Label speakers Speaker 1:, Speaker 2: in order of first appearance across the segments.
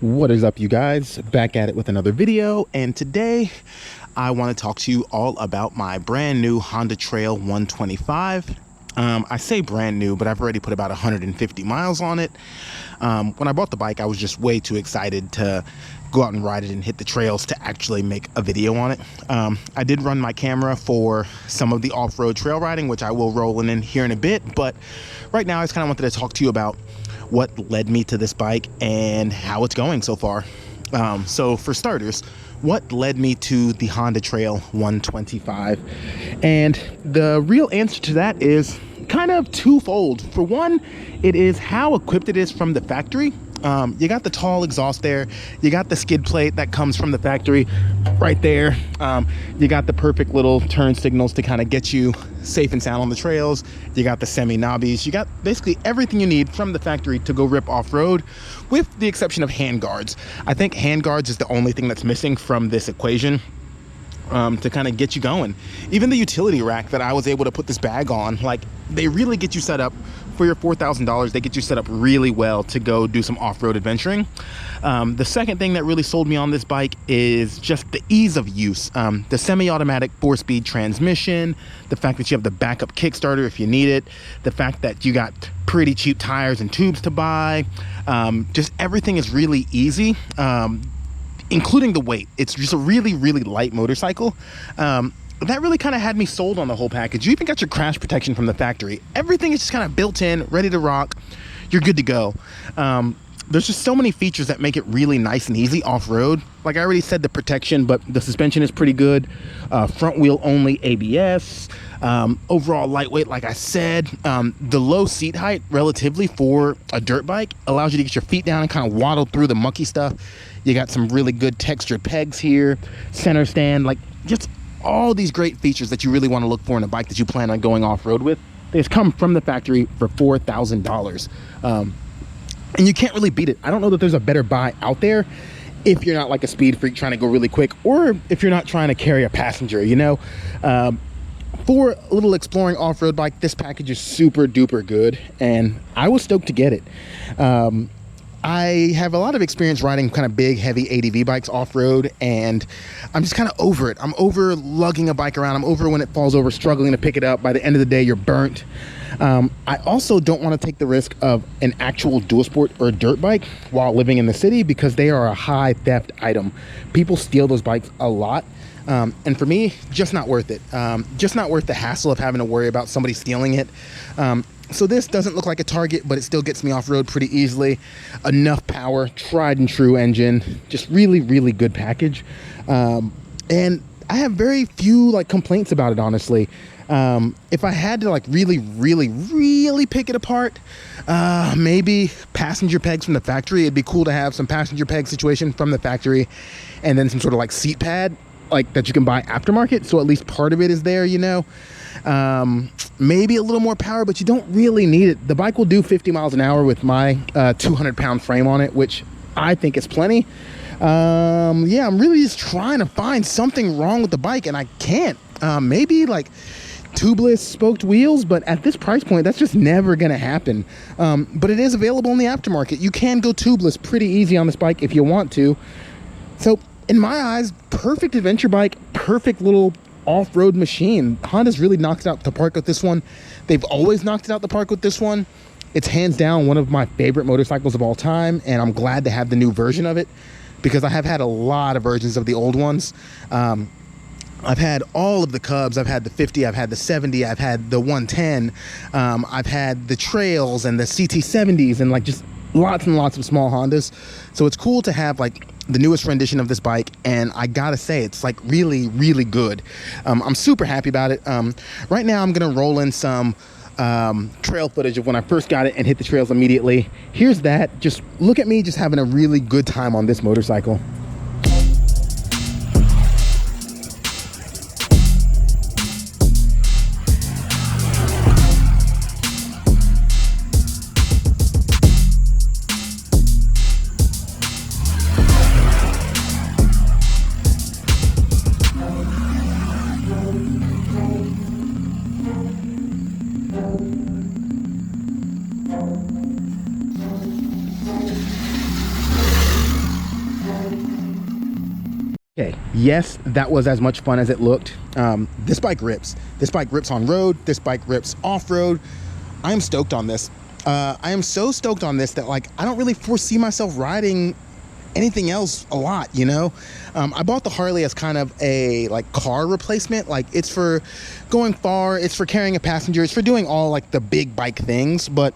Speaker 1: What is up, you guys? Back at it with another video, and today I want to talk to you all about my brand new Honda Trail 125. I say brand new, but I've already put about 150 miles on it. When I bought the bike, I was just way too excited to go out and ride it and hit the trails to actually make a video on it. I did run my camera for some of the off-road trail riding, which I will roll in here in a bit, but right now I just kind of wanted to talk to you about what led me to this bike and how it's going so far. So for starters, what led me to the Honda Trail 125? And the real answer to that is kind of twofold. For one, it is how equipped it is from the factory. You got the tall exhaust there, you got the skid plate that comes from the factory right there, you got the perfect little turn signals to kind of get you safe and sound on the trails, you got the semi knobbies, you got basically everything you need from the factory to go rip off-road, with the exception of hand guards. I think hand guards is the only thing that's missing from this equation to kind of get you going. Even the utility rack that I was able to put this bag on, like, they really get you set up for your $4,000. They get you set up really well to go do some off-road adventuring. The second thing that really sold me on this bike is just the ease of use. The semi-automatic 4-speed transmission, the fact that you have the backup Kickstarter if you need it, the fact that you got pretty cheap tires and tubes to buy. Just everything is really easy, including the weight. It's just a really, really light motorcycle. That really kind of had me sold on the whole package. You even got your crash protection from the factory. Everything is just kind of built in, ready to rock. You're good to go. There's just so many features that make it really nice and easy off-road. Like I already said, the protection, but the suspension is pretty good. Front wheel only ABS. Overall lightweight, like I said. The low seat height relatively for a dirt bike allows you to get your feet down and kind of waddle through the mucky stuff. You got some really good textured pegs here, center stand, like just all these great features that you really want to look for in a bike that you plan on going off-road with. They just come from the factory for $4,000. And you can't really beat it. I don't know that there's a better buy out there if you're not like a speed freak trying to go really quick, or if you're not trying to carry a passenger, you know. For a little exploring off-road bike, this package is super duper good, and I was stoked to get it. I have a lot of experience riding kind of big, heavy ADV bikes off-road, and I'm just kind of over it. I'm over lugging a bike around. I'm over when it falls over, struggling to pick it up. By the end of the day, you're burnt. I also don't want to take the risk of an actual dual sport or dirt bike while living in the city, because they are a high theft item. People steal those bikes a lot. And for me, just not worth it. Just not worth the hassle of having to worry about somebody stealing it. So this doesn't look like a Target, but it still gets me off-road pretty easily. Enough power, tried and true engine, just really, really good package. And I have very few like complaints about it, honestly. If I had to like really, really, really pick it apart, maybe passenger pegs from the factory. It'd be cool to have some passenger peg situation from the factory, and then some sort of like seat pad like that you can buy aftermarket, so at least part of it is there, you know. Maybe a little more power, but you don't really need it. The bike will do 50 miles an hour with my 200-pound frame on it, which I think is plenty. Yeah, I'm really just trying to find something wrong with the bike, and I can't. Maybe like tubeless spoked wheels, but at this price point, that's just never gonna happen. But it is available in the aftermarket. You can go tubeless pretty easy on this bike if you want to. So in my eyes, perfect adventure bike, perfect little off-road machine. Honda's really knocked it out the park with this one. They've always knocked it out the park with this one. It's hands down one of my favorite motorcycles of all time, and I'm glad to have the new version of it, because I have had a lot of versions of the old ones. I've had all of the Cubs. I've had the 50, I've had the 70, I've had the 110, I've had the Trails and the CT70s, and like just lots and lots of small Hondas. So it's cool to have like the newest rendition of this bike, and I gotta say, it's like really, really good. I'm super happy about it. Right now I'm gonna roll in some trail footage of when I first got it and hit the trails immediately. Here's that. Just look at me just having a really good time on this motorcycle. Okay, yes, that was as much fun as it looked. This bike rips. This bike rips on road. This bike rips off-road. I am stoked on this. I am so stoked on this that, like, I don't really foresee myself riding anything else a lot, you know. I bought the Harley as kind of a like car replacement. Like, it's for going far, it's for carrying a passenger, it's for doing all like the big bike things, but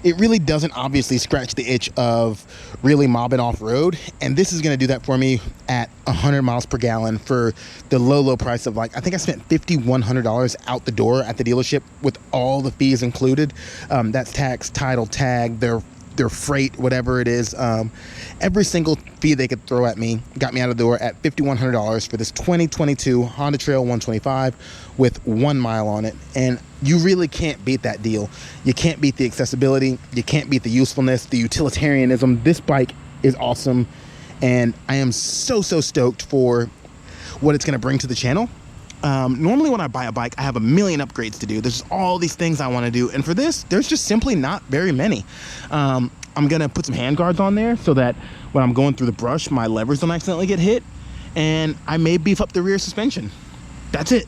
Speaker 1: it really doesn't obviously scratch the itch of really mobbing off-road, and this is going to do that for me at 100 miles per gallon for the low price of, like, I think I spent $5,100 out the door at the dealership with all the fees included. That's tax, title, tag, their freight, whatever it is. Every single fee they could throw at me got me out of the door at $5,100 for this 2022 Honda Trail 125 with 1 mile on it. And you really can't beat that deal. You can't beat the accessibility. You can't beat the usefulness, the utilitarianism. This bike is awesome, and I am so stoked for what it's going to bring to the channel. Normally when I buy a bike, I have a million upgrades to do. There's all these things I want to do, and for this, there's just simply not very many. I'm gonna put some hand guards on there so that when I'm going through the brush, my levers don't accidentally get hit, and I may beef up the rear suspension. That's it.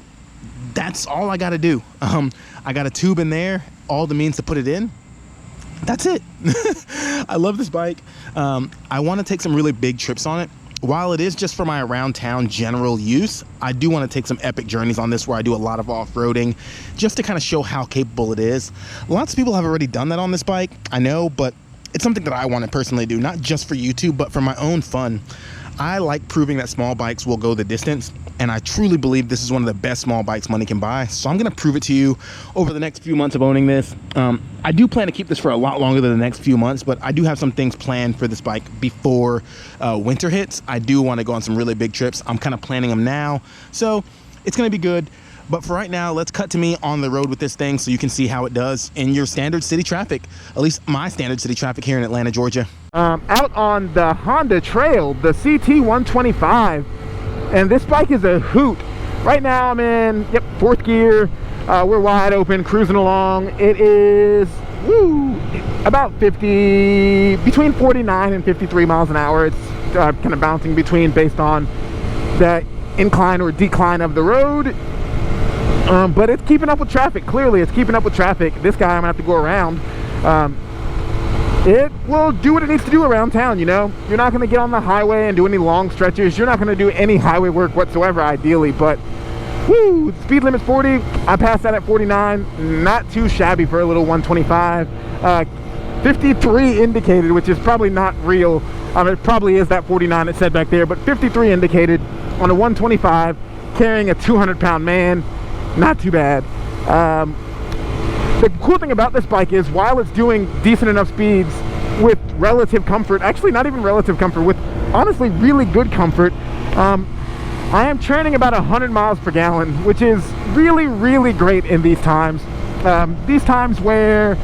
Speaker 1: That's all I gotta do. I got a tube in there, all the means to put it in. That's it. I love this bike. I want to take some really big trips on it. While it is just for my around town general use, I do want to take some epic journeys on this where I do a lot of off-roading just to kind of show how capable it is. Lots of people have already done that on this bike, I know, but it's something that I want to personally do, not just for YouTube, but for my own fun. I like proving that small bikes will go the distance, and I truly believe this is one of the best small bikes money can buy. So I'm going to prove it to you over the next few months of owning this. I do plan to keep this for a lot longer than the next few months, but I do have some things planned for this bike before winter hits. I do want to go on some really big trips. I'm kind of planning them now, so it's going to be good. But for right now, let's cut to me on the road with this thing so you can see how it does in your standard city traffic, at least my standard city traffic here in Atlanta, Georgia. Out on the Honda Trail, the CT125, and this bike is a hoot. Right now I'm in, fourth gear. We're wide open, cruising along. It is, about 50, between 49 and 53 miles an hour. It's kind of bouncing between based on the incline or decline of the road. But it's keeping up with traffic. Clearly it's keeping up with traffic. This guy I'm gonna have to go around. It will do what it needs to do around town, you know. You're not gonna get on the highway and do any long stretches. You're not gonna do any highway work whatsoever, ideally, but the speed limit's 40. I passed that at 49. Not too shabby for a little 125. 53 indicated, which is probably not real. It probably is that 49 it said back there, but 53 indicated on a 125, carrying a 200-pound man. Not too bad. The cool thing about this bike is while it's doing decent enough speeds with relative comfort, actually not even relative comfort, with honestly really good comfort, I am churning about 100 miles per gallon, which is really great in these times. These times where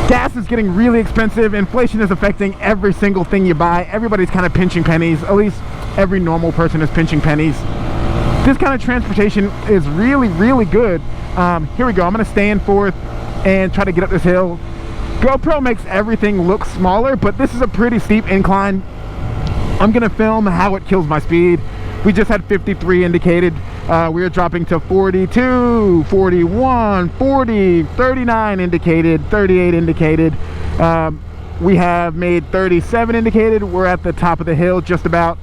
Speaker 1: gas is getting really expensive, inflation is affecting every single thing you buy. Everybody's kind of pinching pennies. At least every normal person is pinching pennies. This kind of transportation is really good. Here we go. I'm going to stay in fourth and try to get up this hill. GoPro makes everything look smaller, but this is a pretty steep incline. I'm going to film how it kills my speed. We just had 53 indicated. We are dropping to 42, 41, 40, 39 indicated, 38 indicated. We have made 37 indicated. We're at the top of the hill just about,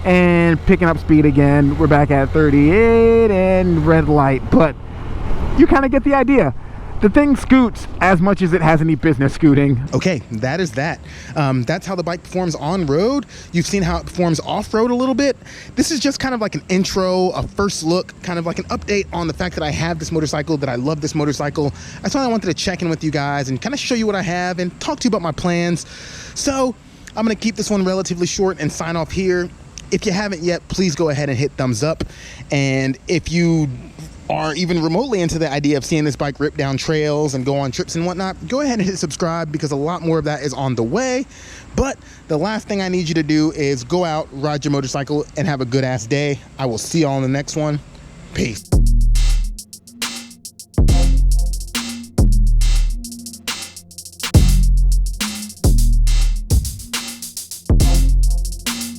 Speaker 1: and picking up speed again. We're back at 38 and red light, but you kind of get the idea. The thing scoots as much as it has any business scooting. Okay, that is that. That's how the bike performs on road. You've seen how it performs off-road a little bit. This is just kind of like an intro, a first look, kind of like an update on the fact that I have this motorcycle, that I love this motorcycle. That's why I wanted to check in with you guys and kind of show you what I have and talk to you about my plans. So I'm gonna keep this one relatively short and sign off here. If you haven't yet, please go ahead and hit thumbs up. And if you are even remotely into the idea of seeing this bike rip down trails and go on trips and whatnot, go ahead and hit subscribe, because a lot more of that is on the way. But the last thing I need you to do is go out, ride your motorcycle, and have a good ass day. I will see y'all in the next one. Peace.